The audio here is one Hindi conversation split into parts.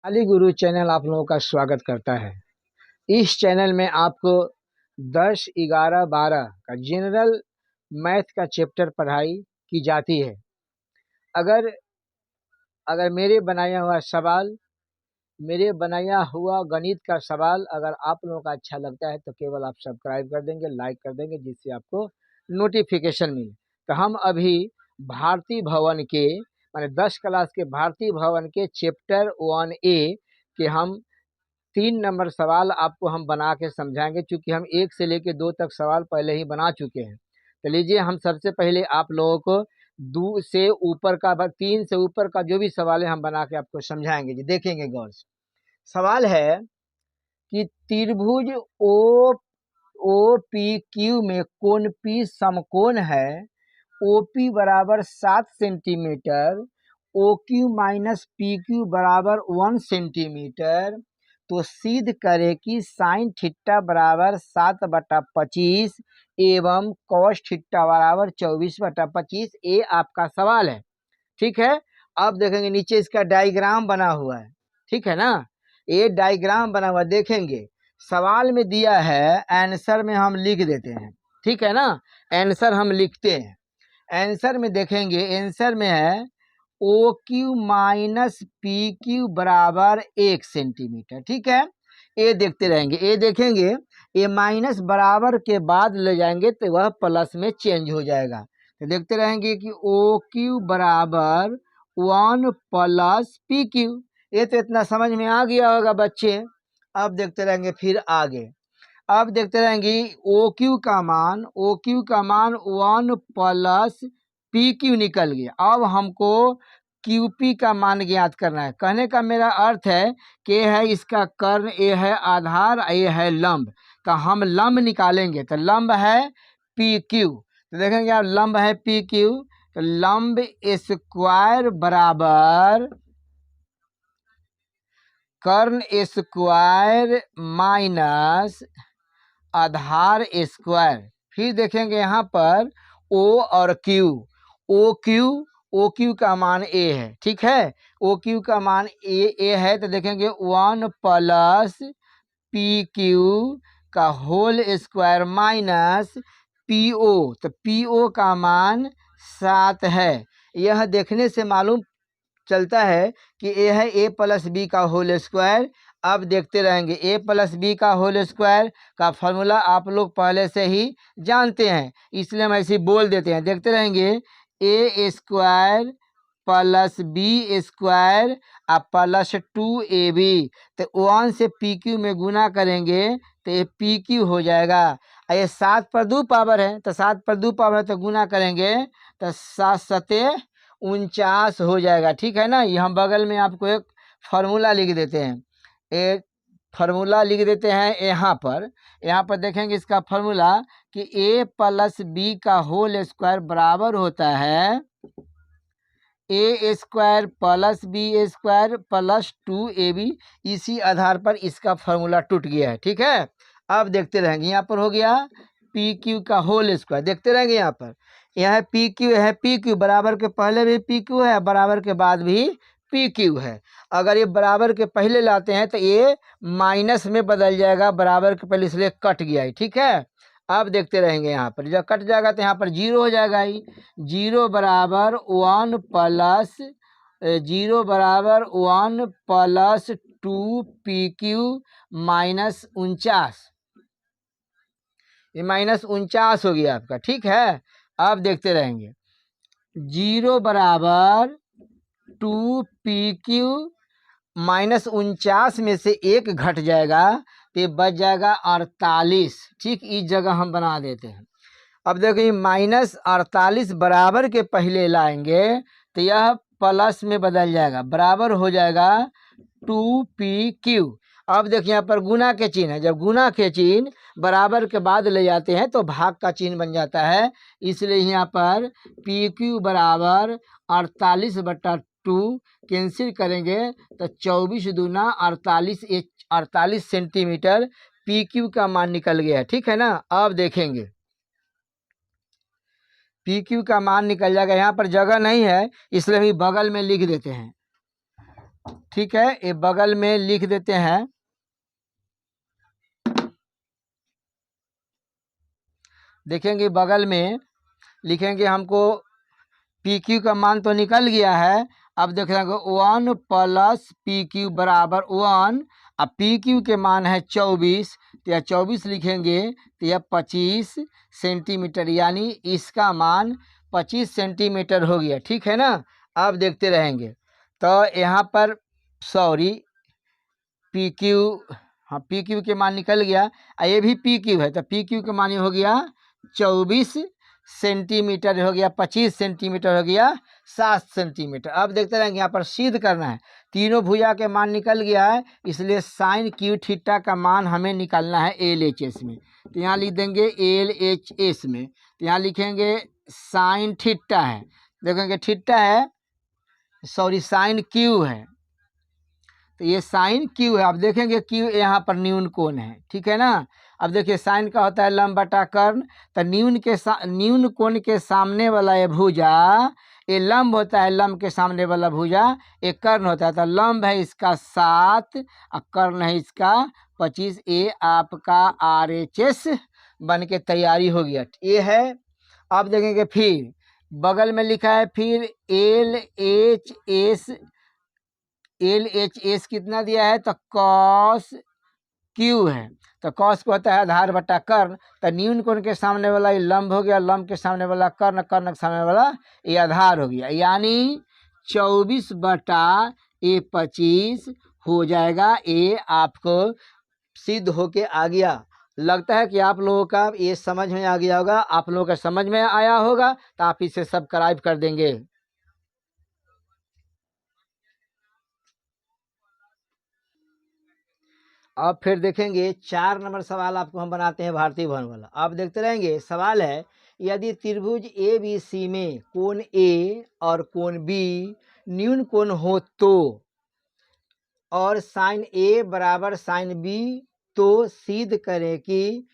अली गुरु चैनल आप लोगों का स्वागत करता है। इस चैनल में आपको 10, 11, 12 का जनरल मैथ का चैप्टर पढ़ाई की जाती है। अगर अगर मेरे बनाया हुआ गणित का सवाल अगर आप लोगों का अच्छा लगता है तो केवल आप सब्सक्राइब कर देंगे, लाइक कर देंगे, जिससे आपको नोटिफिकेशन मिले। तो हम अभी भारतीय भवन के माने 10 क्लास के भारतीय भवन के चैप्टर 1A के हम 3 नंबर सवाल आपको हम बना के समझाएंगे, क्योंकि हम 1 से लेकर 2 तक सवाल पहले ही बना चुके हैं। तो लीजिए, हम सबसे पहले आप लोगों को 2 से ऊपर का 3 से ऊपर का जो भी सवाल है हम बना के आपको समझाएंगे जी। देखेंगे गौर से। सवाल है कि त्रिभुज ओ ओ पी क्यू में कोण पी समकोण है। OP बराबर 7 सेंटीमीटर, OQ माइनस PQ बराबर 1 सेंटीमीटर। तो सिद्ध करे कि साइन थीटा बराबर 7/25 एवं कॉस थीटा बराबर 24/25। ये आपका सवाल है, ठीक है। अब देखेंगे नीचे इसका डायग्राम बना हुआ है, ठीक है ना। ये डायग्राम बना हुआ देखेंगे। सवाल में दिया है, आंसर में हम लिख देते हैं, ठीक है ना। आंसर हम लिखते हैं। आंसर में देखेंगे, आंसर में है OQ माइनस PQ बराबर 1 सेंटीमीटर, ठीक है। ये देखते रहेंगे, ये देखेंगे, ये माइनस बराबर के बाद ले जाएंगे तो वह प्लस में चेंज हो जाएगा। तो देखते रहेंगे कि OQ बराबर 1 प्लस PQ। ये तो इतना समझ में आ गया होगा बच्चे। अब देखते रहेंगे फिर आगे। अब देखते रहेंगे OQ का मान 1 प्लस PQ निकल गया। अब हमको QP का मान ज्ञात करना है। कहने का मेरा अर्थ है कि ये है इसका कर्ण, ये है आधार, ये है लंब। तो हम लंब निकालेंगे। तो लंब है PQ। तो देखेंगे आप, लंब है PQ। तो लंब स्क्वायर बराबर कर्ण स्क्वायर माइनस आधार स्क्वायर। फिर देखेंगे यहाँ पर O और Q। OQ का मान A है, ठीक है। OQ का मान A है। तो देखेंगे 1 प्लस PQ का होल स्क्वायर माइनस PO। तो PO का मान 7 है। यह देखने से मालूम चलता है कि ये है A प्लस B का होल स्क्वायर। अब देखते रहेंगे, A प्लस B का होल स्क्वायर का फॉर्मूला आप लोग पहले से ही जानते हैं, इसलिए हम ऐसे बोल देते हैं। देखते रहेंगे, A square plus B square plus 2AB। तो 1 से PQ में गुना करेंगे तो ये PQ हो जाएगा। ये 7 पर 2 पावर है, तो 7 पर 2 पावर है तो गुना करेंगे तो 7 सते 49 हो जाएगा, ठीक है ना। ये हम बगल में आपको एक फार्मूला लिख देते हैं। एक फार्मूला लिख देते हैं यहाँ पर देखेंगे इसका फार्मूला कि A प्लस B का होल स्क्वायर बराबर होता है A square plus B square plus 2AB। इसी आधार पर इसका फार्मूला टूट गया है, ठीक है। अब देखते रहेंगे, यहाँ पर हो गया PQ का होल स्क्वायर। देखते रहेंगे यहाँ पर, यह है PQ है। PQ बराबर के पहले भी PQ है, बराबर के बाद भी PQ है। अगर ये बराबर के पहले लाते हैं तो ये माइनस में बदल जाएगा, बराबर के पहले, इसलिए कट गया है, ठीक है। अब देखते रहेंगे, यहाँ पर जब कट जाएगा तो यहाँ पर 0 हो जाएगा ही। 0 बराबर 1 प्लस 2PQ माइनस 49। ये माइनस 49 हो गया आपका, ठीक है। अब देखते रहेंगे, 0 बराबर 2PQ माइनस 49 में से 1 घट जाएगा तो बच जाएगा 48, ठीक। इस जगह हम बना देते हैं। अब देखिए, माइनस 48 बराबर के पहले लाएंगे तो यह प्लस में बदल जाएगा, बराबर हो जाएगा 2PQ। अब देखिए यहाँ पर गुना के चिन्ह है। जब गुना के चिन्ह बराबर के बाद ले जाते हैं तो भाग का चिन्ह बन जाता है, इसलिए यहाँ पर PQ बराबर 48/2 कैंसिल करेंगे तो 24 दूना 48, 48 सेंटीमीटर PQ का मान निकल गया, ठीक है ना। अब देखेंगे, PQ का मान निकल जाएगा। यहाँ पर जगह नहीं है, इसलिए हम बगल में लिख देते हैं। ठीक है, ये बगल में लिख देते हैं। देखेंगे बगल में लिखेंगे, हमको पी क्यू का मान तो निकल गया है। अब देख रहे 1 प्लस पी क्यू बराबर 1। अब पी क्यू के मान है 24, तो यह 24 लिखेंगे तो यह 25 सेंटीमीटर, यानी इसका मान 25 सेंटीमीटर हो गया। ठीक है ना। अब देखते रहेंगे तो यहाँ पर सॉरी पी क्यू, हाँ पी क्यू के मान निकल गया। ये भी पी क्यू है, तो पी क्यू के मान हो गया 24 सेंटीमीटर हो गया, 25 सेंटीमीटर हो गया, 7 सेंटीमीटर। अब देखते रहेंगे, यहाँ पर सिद्ध करना है। तीनों भुजा के मान निकल गया है, इसलिए साइन क्यू थीटा का मान हमें निकालना है एल एच एस में। तो यहाँ लिख देंगे एल एच एस में, तो यहाँ लिखेंगे साइन थीटा है, देखेंगे थीटा है, सॉरी साइन क्यू है, तो ये साइन क्यू है। अब देखेंगे क्यू यहाँ पर न्यून कोण है। ठीक है ना। अब देखिए साइन का होता है लंब बटा कर्ण, तो न्यून कोण के सामने वाला ये भुजा, ये लंब होता है, लंब के सामने वाला भुजा ये कर्ण होता है। तो लंब है इसका 7 और कर्ण है इसका 25। ये आपका RHS बन के तैयारी हो गया। ये है। अब देखेंगे फिर बगल में लिखा है फिर LHS कितना दिया है, तो कॉस क्यू है, तो कॉस को होता है आधार बटा कर्ण। तो न्यून कोण के सामने वाला ये लंब हो गया, लंब के सामने वाला कर्ण, कर्ण के सामने वाला ये आधार हो गया, यानी 24 बटा ये 25 हो जाएगा। ये आपको सिद्ध होके आ गया। लगता है कि आप लोगों का ये समझ में आ गया होगा। आप लोगों का समझ में आया होगा तो आप इसे सब्सक्राइब कर देंगे। अब फिर देखेंगे 4 नंबर सवाल आपको हम बनाते हैं भारतीय भवन वाला। आप देखते रहेंगे। सवाल है, यदि त्रिभुज ए बी सी में कोण ए और कोण बी न्यून कोण हो तो, और साइन ए बराबर साइन बी, तो सिद्ध करें कि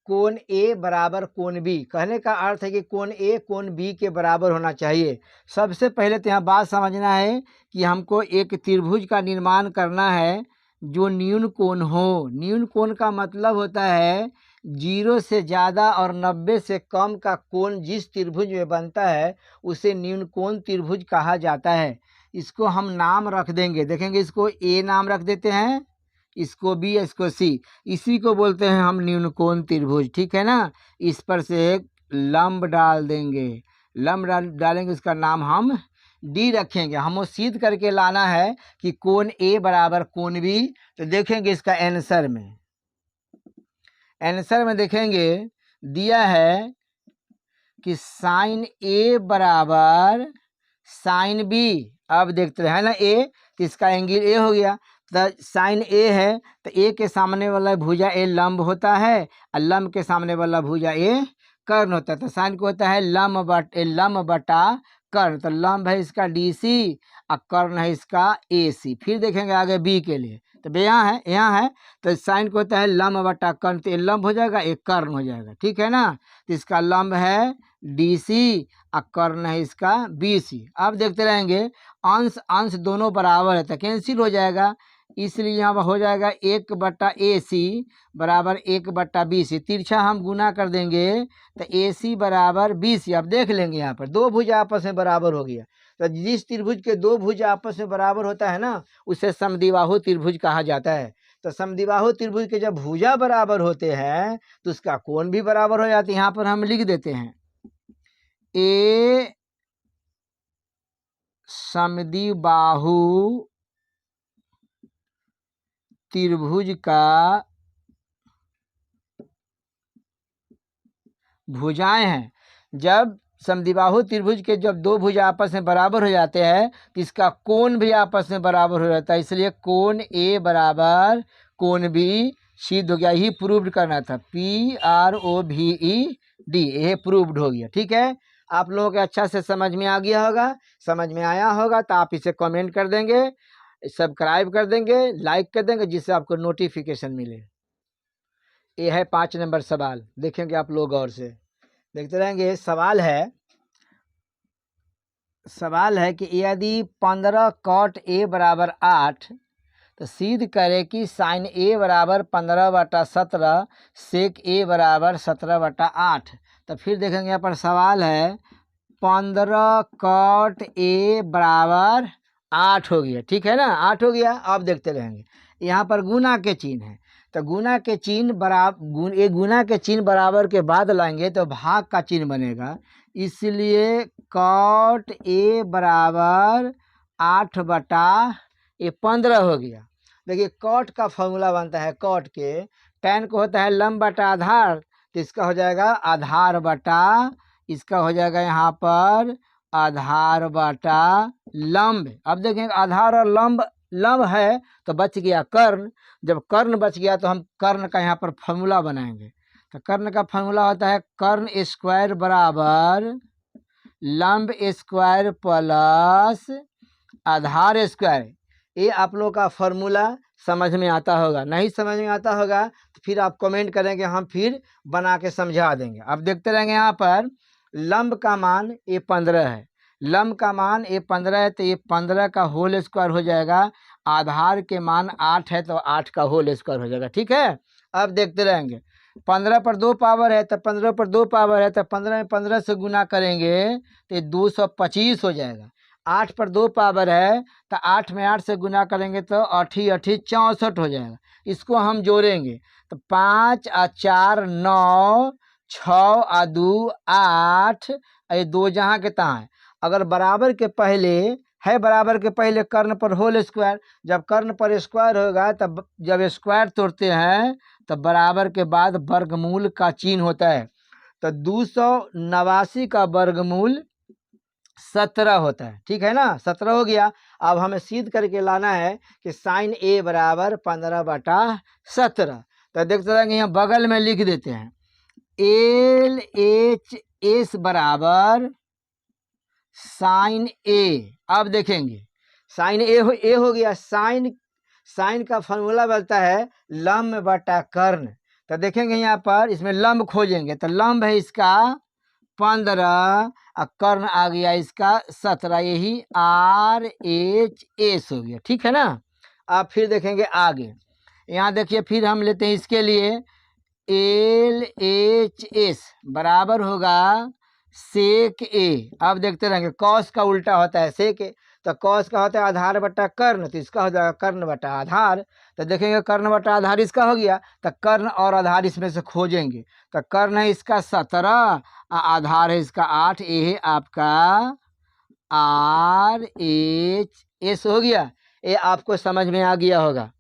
कोण ए बराबर कोण बी। कहने का अर्थ है कि कोण ए कोण बी के बराबर होना चाहिए। सबसे पहले तो यहाँ बात समझना है कि हमको एक त्रिभुज का निर्माण करना है जो न्यून कोण हो। न्यून कोण का मतलब होता है 0 से ज़्यादा और 90 से कम का कोण जिस त्रिभुज में बनता है उसे न्यून कोण त्रिभुज कहा जाता है। इसको हम नाम रख देंगे। देखेंगे इसको ए नाम रख देते हैं, इसको बी, इसको सी। इसी को बोलते हैं हम न्यून कोण त्रिभुज। ठीक है ना। इस पर से एक लंब डाल देंगे, लंब डालेंगे, उसका नाम हम डी रखेंगे। हमें सिद्ध करके लाना है कि कोण ए बराबर कोण बी। तो देखेंगे इसका आंसर में देखेंगे दिया है कि साइन ए बराबर साइन बी। अब देखते हैं ना ए, तो इसका एंगल ए हो गया। तो साइन ए है, तो ए के सामने वाला भुजा ए लंब होता है और लंब के सामने वाला भुजा ए कर्ण होता है। तो साइन को होता है लंब बटा कर्ण। तो लंब है इसका DC और कर्ण है इसका AC। फिर देखेंगे आगे बी के लिए, तो यहाँ है तो साइन को होता है लंब बटा कर्ण, तो ये लंब हो जाएगा, एक कर्ण हो जाएगा। ठीक है ना। तो इसका लंब है DC और कर्ण है इसका BC। अब देखते रहेंगे अंश अंश दोनों बराबर है तो कैंसिल हो जाएगा, इसलिए यहाँ हो जाएगा 1/AC बराबर 1/BC। तिरछा हम गुना कर देंगे तो AC बराबर BC। अब देख लेंगे यहाँ पर दो भुजा आपस में बराबर हो गया। तो जिस त्रिभुज के दो भुजा आपस में बराबर होता है ना उसे समद्विबाहु त्रिभुज कहा जाता है। तो समद्विबाहु त्रिभुज के जब भुजा बराबर होते हैं तो उसका कोण भी बराबर हो जाती है। यहाँ पर हम लिख देते हैं ए समद्विबाहु त्रिभुज का भुजाएं हैं। जब समद्विबाहु त्रिभुज के जब दो भुजा आपस में बराबर हो जाते हैं तो इसका कोण भी आपस में बराबर हो जाता है, इसलिए कोण ए बराबर कोण बी सिद्ध हो गया। ही प्रूव्ड करना था, PROVED, ये प्रूव्ड हो गया। ठीक है। आप लोगों को अच्छा से समझ में आ गया होगा। समझ में आया होगा तो आप इसे कमेंट कर देंगे, सब्सक्राइब कर देंगे, लाइक कर देंगे, जिससे आपको नोटिफिकेशन मिले। ये है 5 नंबर सवाल। देखेंगे आप लोग गौर से देखते रहेंगे। सवाल है, सवाल है कि यदि 15 cot A बराबर 8 तो सिद्ध करे कि साइन A बराबर 15/17 सेक A बराबर 17/8। तो फिर देखेंगे यहाँ पर सवाल है 15 cot A बराबर 8 हो गया, ठीक है ना, 8 हो गया। अब देखते रहेंगे यहाँ पर गुना के चिन्ह है, तो गुना के चिन्ह बराबर गुना के चिन्ह बराबर के बाद लाएंगे तो भाग का चिन्ह बनेगा, इसलिए cot A बराबर 8/15 हो गया। देखिए कॉट का फॉर्मूला बनता है, कॉट के tan को होता है लंब बटा आधार, तो इसका हो जाएगा आधार बटा, इसका हो जाएगा यहाँ पर आधार बटा लंब। अब देखेंगे आधार और लंब, लंब है तो बच गया कर्ण, जब कर्ण बच गया तो हम कर्ण का यहाँ पर फॉर्मूला बनाएंगे। तो कर्ण का फॉर्मूला होता है कर्ण स्क्वायर बराबर लंब स्क्वायर प्लस आधार स्क्वायर। ये आप लोग का फॉर्मूला समझ में आता होगा, नहीं समझ में आता होगा तो फिर आप कमेंट करेंगे, हम फिर बना के समझा देंगे। अब देखते रहेंगे यहाँ पर लंब का मान ये 15 है, लंब का मान ये 15 है, तो ये 15 का होल स्क्वायर हो जाएगा। आधार के मान 8 है तो 8 का होल स्क्वायर हो जाएगा, ठीक है। अब देखते रहेंगे 15 पर 2 पावर है तो 15 पर 2 पावर है, तो 15 में 15 से गुना करेंगे तो ये 225 हो जाएगा। 8 पर 2 पावर है तो 8 में 8 से गुना करेंगे तो 8 8 64 हो जाएगा। इसको हम जोड़ेंगे तो 5 और 4 9, 6 और 2 8, ये 2 जहाँ के तहाँ है। अगर बराबर के पहले है, बराबर के पहले कर्ण पर होल स्क्वायर, जब कर्ण पर स्क्वायर होगा तब जब स्क्वायर तोड़ते हैं तो बराबर के बाद वर्गमूल का चिन्ह होता है। तो 289 का वर्गमूल 17 होता है, ठीक है ना, 17 हो गया। अब हमें सिद्ध करके लाना है कि साइन A बराबर 15/17। तो देखते रहेंगे यहाँ बगल में लिख देते हैं LHS बराबर साइन A। अब देखेंगे साइन A हो गया, साइन का फॉर्मूला बनता है लंब बटा कर्ण। तो देखेंगे यहाँ पर इसमें लंब खोजेंगे तो लंब है इसका 15 और कर्ण आ गया इसका 17, यही RHS हो गया, ठीक है ना। अब फिर देखेंगे आगे, यहाँ देखिए फिर हम लेते हैं इसके लिए LHS बराबर होगा सेक A। अब देखते रहेंगे कॉस का उल्टा होता है सेक A, तो कॉस का होता है आधार बटा कर्ण, तो इसका हो जाएगा कर्ण बटा आधार। तो देखेंगे कर्ण बटा आधार इसका हो गया, तो कर्ण और आधार इसमें से खोजेंगे। तो कर्ण है इसका 17, आधार है इसका 8, ये है आपका RHS हो गया। ये आपको समझ में आ गया होगा।